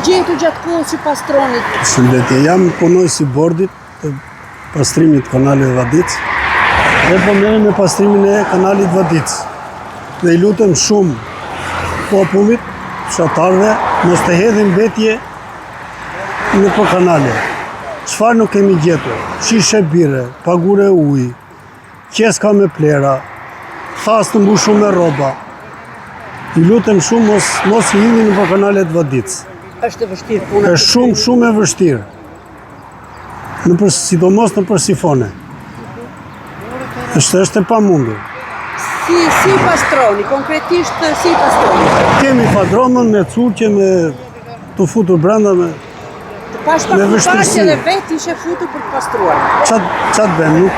gjetur gjatë kohës që pastronit? Shëndetje, jam punoj si bordit të pastrimit kanalit Vadic dhe po merrem me pastrimin e kanalit Vadic. Dhe i lutem shumë popullit, fshatarëve, mos të hedhin mbetje në për kanale. Çfarë nuk kemi gjetur? Shishe bire, pagure ujë, qeska me plera, thas të mbushur me rroba. I lutem shumë mos hidhni në për kanalet Vadic. Është e vështirë puna? Është shumë e vështirë. Sidomos në për sifone. Është e pamundur. Si pastroni, konkretisht si pastroni? Kemi padronën me curqe, me të futur brenda me vështirësi. Dhe vetë ishe futur për të pastruar. Qatë ben, nuk?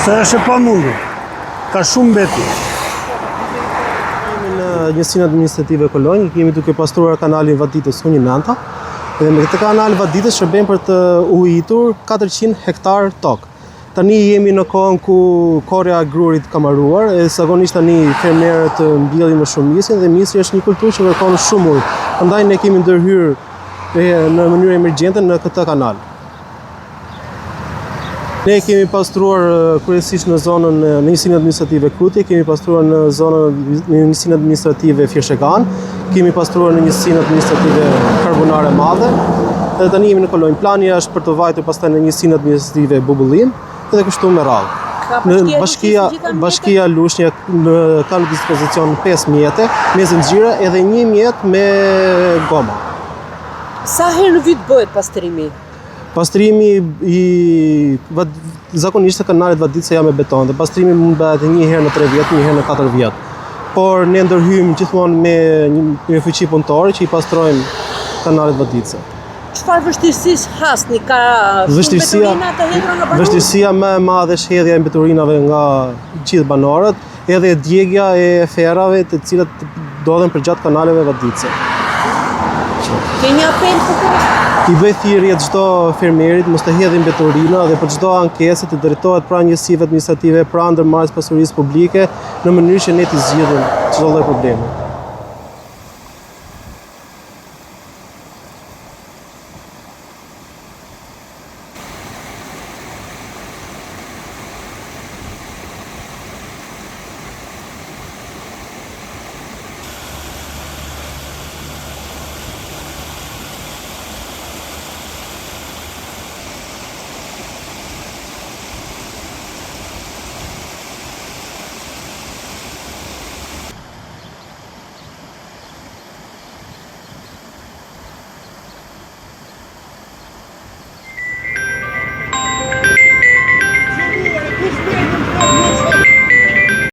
Është e pamundur. Ka shumë mbeti. Në njësinë administrative Kolonjë, kemi duke pastruar kanalin Vaditës Huninanta, dhe me këtë kanal Vaditës shërben për të ujitur 400 hektar tokë. Tani jemi në kohën ku korja e grurit ka marruar, e zakonisht tani fermerët mbjellin me shumë misje dhe misja është një kulturë që kërkon shumë ujë. Prandaj ne kemi ndërhyrë në mënyrë emergjente në këtë kanal. Ne kemi pastruar kryesisht në zonën në njësinë administrative Krutje, kemi pastruar në zonën në njësinë administrative Fjeshegan, kemi pastruar në njësinë administrative Karbonare Madhe, dhe tani jemi në Kolonjë. Plani është për të vajtur pastaj në njësinë administrative Bubullim, dhe kështu me radhë. Bashkia Lushnja ka në dispozicion 5 mjete me zinxhire edhe 1 mjet me goma. Sa herë në vit bëhet pastrimi? Pastrimi zakonisht të kanalit Vaditës janë me beton dhe pastrimi mund bëhet 1 herë në 3 vjet, 1 herë në 4 vjet. Por ne ndërhyjmë gjithmonë me një fuqi punëtore që i pastrojmë kanalit Vaditës. Çfarë vështirësisë hasni? Ka shumë mbeturina të hedhura nga banorët? Vështirësia më e madhe është hedhja e mbeturinave nga gjithë banorët, edhe djegja e ferrave të cilat ndodhen përgjatë kanaleve Vaditëse. Ke një apel për këtë? I bëj thirrje çdo fermerit mos të hedhin mbeturina dhe për çdo ankesë të drejtohet pranë njësive administrative, pranë ndërmarrjes pasurisë publike në mënyrë që ne të zgjidhim çdo lloj problemi.